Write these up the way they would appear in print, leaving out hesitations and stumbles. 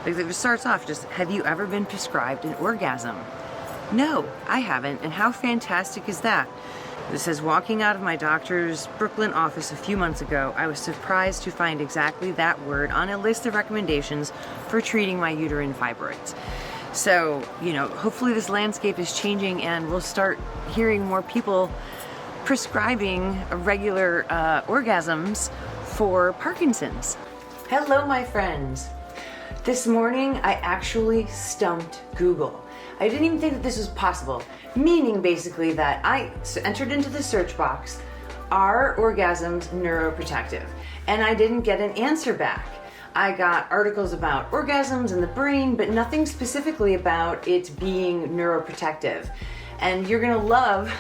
Like it starts off just, have you ever been prescribed an orgasm? No, I haven't, and how fantastic is that? It says, walking out of my doctor's Brooklyn office a few months ago, I was surprised to find exactly that word on a list of recommendations for treating my uterine fibroids. So, hopefully this landscape is changing and we'll start hearing more people prescribing regular orgasms for Parkinson's. Hello, my friends. This morning, I actually stumped Google. I didn't even think that this was possible, meaning basically that I entered into the search box, Are Orgasms Neuroprotective? And I didn't get an answer back. I got articles about orgasms and the brain, but nothing specifically about it being neuroprotective. And you're gonna love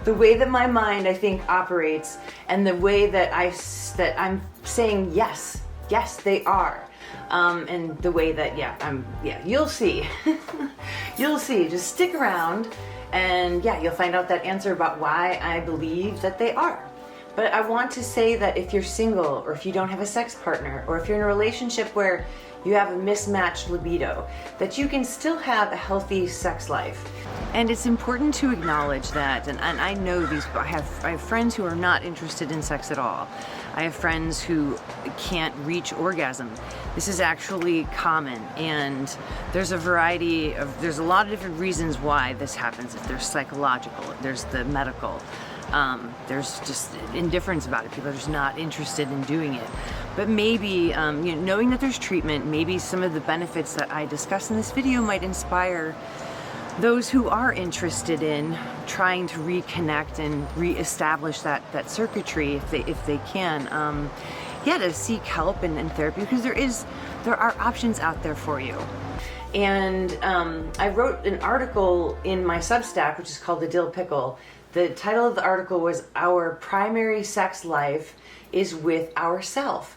the way that my mind, I think, operates, and the way that I'm saying yes, they are. And the way that, you'll see. You'll see. Just stick around and you'll find out that answer about why I believe that they are. But I want to say that if you're single, or if you don't have a sex partner, or if you're in a relationship where you have a mismatched libido, that you can still have a healthy sex life. And it's important to acknowledge that, and I know I have friends who are not interested in sex at all. I have friends who can't reach orgasm. This is actually common, and there's a lot of different reasons why this happens. If there's psychological, if there's the medical, there's just indifference about it. People are just not interested in doing it. But maybe, knowing that there's treatment, maybe some of the benefits that I discuss in this video might inspire those who are interested in trying to reconnect and reestablish that circuitry if they can, to seek help and therapy, because there are options out there for you. And I wrote an article in my Substack, which is called The Dill Pickle. The title of the article was Our Primary Sex Life is with Ourself.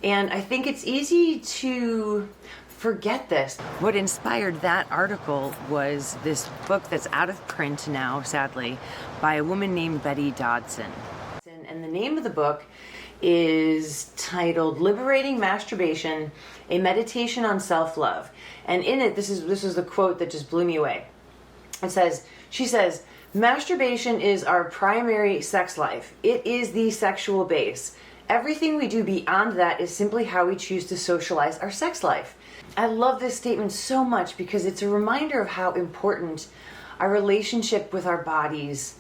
And I think it's easy to forget this. What inspired that article was this book that's out of print now, sadly, by a woman named Betty Dodson. And the name of the book is titled Liberating Masturbation, A Meditation on Self-Love. And in it, this is the quote that just blew me away. She says, masturbation is our primary sex life. It is the sexual base. Everything we do beyond that is simply how we choose to socialize our sex life. I love this statement so much because it's a reminder of how important our relationship with our bodies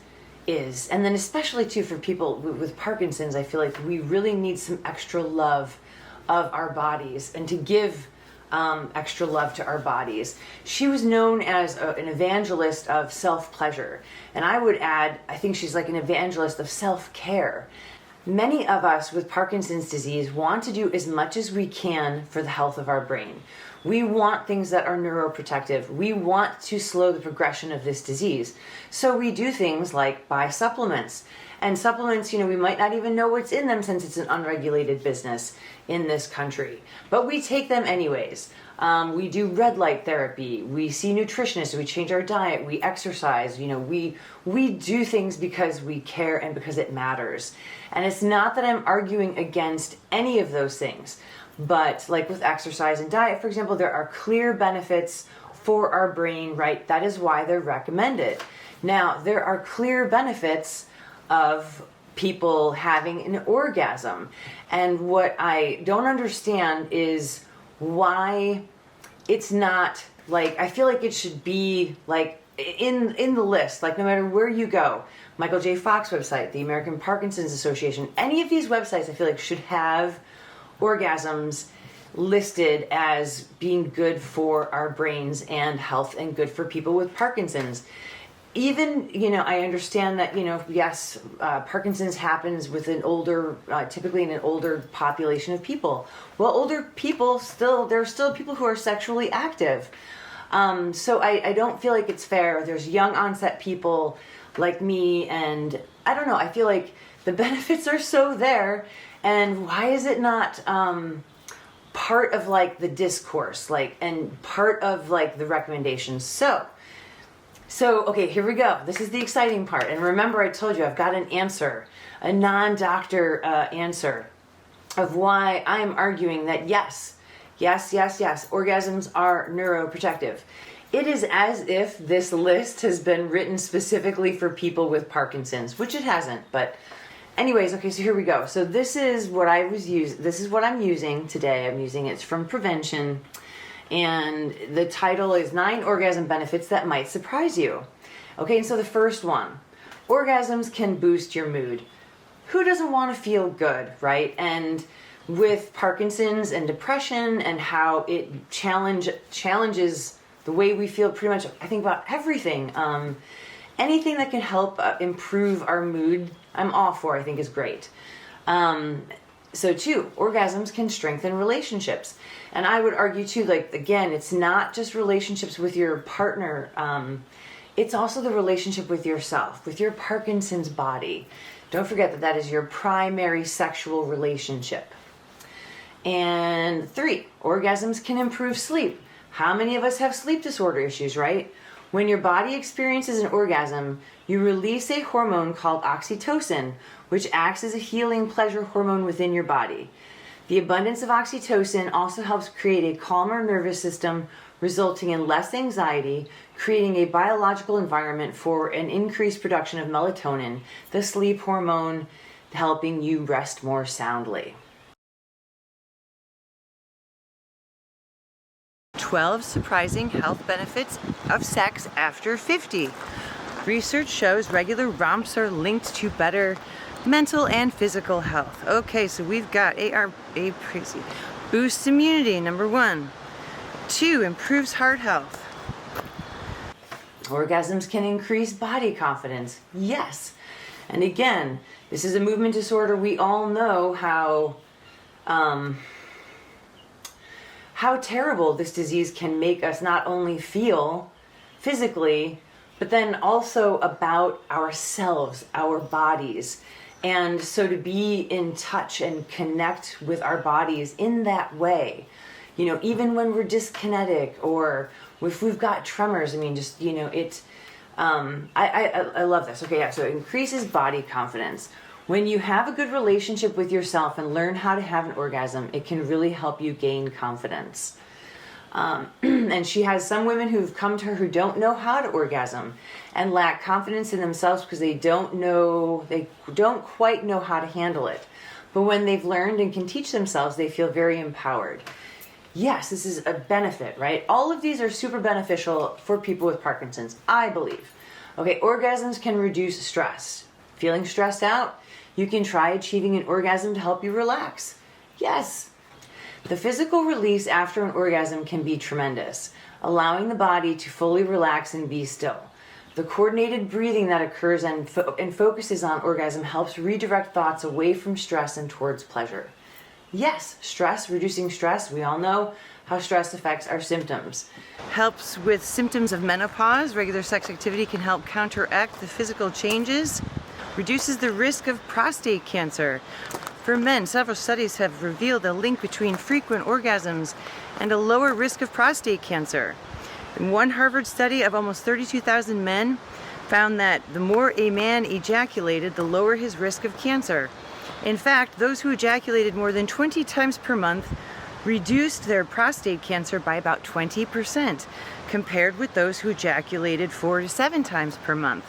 is. And then especially too for people with Parkinson's, I feel like we really need some extra love of our bodies and to give extra love to our bodies. She was known as an evangelist of self-pleasure. And I would add, I think she's like an evangelist of self-care. Many of us with Parkinson's disease want to do as much as we can for the health of our brain. We want things that are neuroprotective. We want to slow the progression of this disease. So we do things like buy supplements. And supplements, we might not even know what's in them since it's an unregulated business in this country. But we take them anyways. We do red light therapy. We see nutritionists. We change our diet. We exercise. We do things because we care and because it matters. And it's not that I'm arguing against any of those things. But like with exercise and diet, for example, there are clear benefits for our brain, right? That is why they're recommended. Now, there are clear benefits of people having an orgasm. And what I don't understand is why it's not like, I feel like it should be like in the list, like no matter where you go, Michael J. Fox website, the American Parkinson's Association, any of these websites I feel like should have orgasms listed as being good for our brains and health and good for people with Parkinson's. Even, I understand that, yes, Parkinson's happens with typically in an older population of people. Well, older people there are still people who are sexually active. So I don't feel like it's fair. There's young onset people like me, and I don't know, I feel like the benefits are so there, and why is it not part of like the discourse, and part of like the recommendations? So, okay, here we go. This is the exciting part. And remember, I told you I've got an answer, a non-doctor answer of why I'm arguing that yes, Yes, yes, yes. Orgasms are neuroprotective. It is as if this list has been written specifically for people with Parkinson's, which it hasn't, but anyways, okay, so here we go. So this is what this is what I'm using today. I'm using it from Prevention, and the title is 9 Orgasm Benefits That Might Surprise You. Okay, so the first one, orgasms can boost your mood. Who doesn't want to feel good, right? And with Parkinson's and depression and how it challenges the way we feel pretty much, I think, about everything. Anything that can help improve our mood, I'm all for, I think is great. So 2, orgasms can strengthen relationships. And I would argue too, like, again, it's not just relationships with your partner, it's also the relationship with yourself, with your Parkinson's body. Don't forget that that is your primary sexual relationship. And 3, orgasms can improve sleep. How many of us have sleep disorder issues, right? When your body experiences an orgasm, you release a hormone called oxytocin, which acts as a healing pleasure hormone within your body. The abundance of oxytocin also helps create a calmer nervous system, resulting in less anxiety, creating a biological environment for an increased production of melatonin, the sleep hormone, helping you rest more soundly. 12 surprising health benefits of sex after 50. Research shows regular romps are linked to better mental and physical health. Okay, so we've got boosts immunity, number 1. 2, improves heart health. Orgasms can increase body confidence. Yes. And again, this is a movement disorder. We all know how terrible this disease can make us not only feel physically, but then also about ourselves, our bodies. And so to be in touch and connect with our bodies in that way, you know, even when we're dyskinetic or if we've got tremors, I mean, just, you know, it's, I love this. Okay, yeah, so it increases body confidence. When you have a good relationship with yourself and learn how to have an orgasm, it can really help you gain confidence. And she has some women who've come to her who don't know how to orgasm and lack confidence in themselves because they don't quite know how to handle it. But when they've learned and can teach themselves, they feel very empowered. Yes, this is a benefit, right? All of these are super beneficial for people with Parkinson's, I believe. Okay, orgasms can reduce stress. Feeling stressed out? You can try achieving an orgasm to help you relax. Yes. The physical release after an orgasm can be tremendous, allowing the body to fully relax and be still. The coordinated breathing that occurs and focuses on orgasm helps redirect thoughts away from stress and towards pleasure. Yes, stress, reducing stress, we all know how stress affects our symptoms. Helps with symptoms of menopause. Regular sex activity can help counteract the physical changes. Reduces the risk of prostate cancer. For men, several studies have revealed a link between frequent orgasms and a lower risk of prostate cancer. In one Harvard study of almost 32,000 men found that the more a man ejaculated, the lower his risk of cancer. In fact, those who ejaculated more than 20 times per month reduced their prostate cancer by about 20%, compared with those who ejaculated 4 to 7 times per month.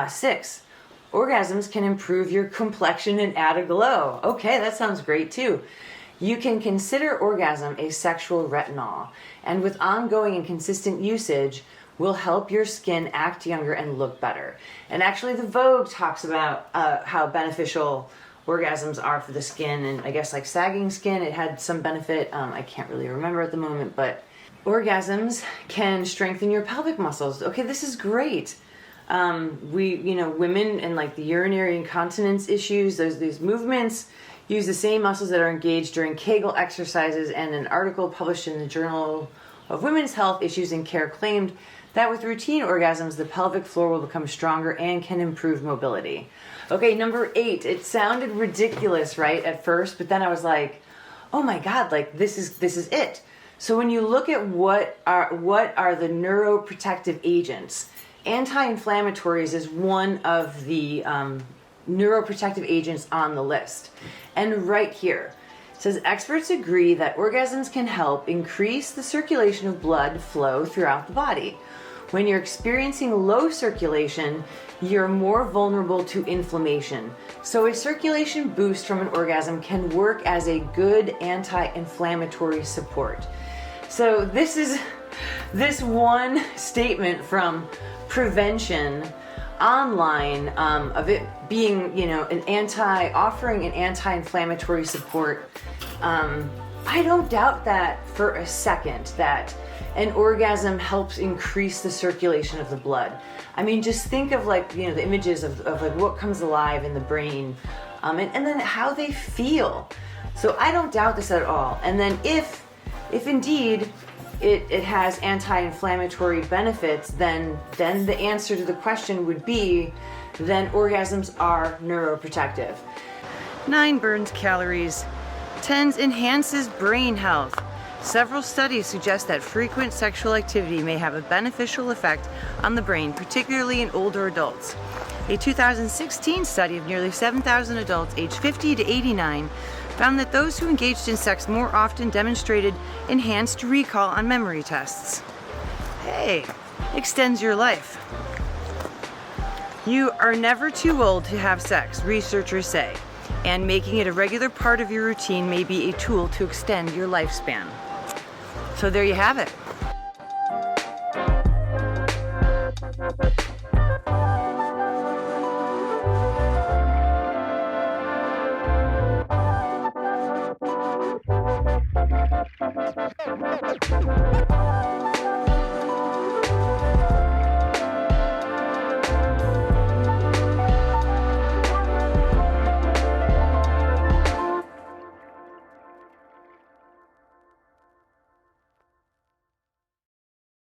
6. Orgasms can improve your complexion and add a glow. Okay, that sounds great too. You can consider orgasm a sexual retinol, and with ongoing and consistent usage, will help your skin act younger and look better. And actually the Vogue talks about how beneficial orgasms are for the skin, and I guess like sagging skin, it had some benefit. I can't really remember at the moment, but orgasms can strengthen your pelvic muscles. Okay, this is great. Women and like the urinary incontinence issues, these movements use the same muscles that are engaged during Kegel exercises, and an article published in the Journal of Women's Health Issues and Care claimed that with routine orgasms, the pelvic floor will become stronger and can improve mobility. Okay, number 8, it sounded ridiculous, right, at first, but then I was like, oh my God, like this is it. So when you look at what are the neuroprotective agents, anti-inflammatories is one of the neuroprotective agents on the list. And right here, It says experts agree that orgasms can help increase the circulation of blood flow throughout the body. When you're experiencing low circulation, you're more vulnerable to inflammation. So a circulation boost from an orgasm can work as a good anti-inflammatory support. So this one statement from Prevention online of it being, offering an anti-inflammatory support. I don't doubt that for a second, that an orgasm helps increase the circulation of the blood. I mean, just think of the images of like what comes alive in the brain, and then how they feel. So I don't doubt this at all. And then if indeed it has anti-inflammatory benefits, then the answer to the question would be, then orgasms are neuroprotective. 9 burns calories. 10 enhances brain health. Several studies suggest that frequent sexual activity may have a beneficial effect on the brain, particularly in older adults. A 2016 study of nearly 7,000 adults aged 50 to 89 found that those who engaged in sex more often demonstrated enhanced recall on memory tests. Hey, extends your life. You are never too old to have sex, researchers say, and making it a regular part of your routine may be a tool to extend your lifespan. So there you have it.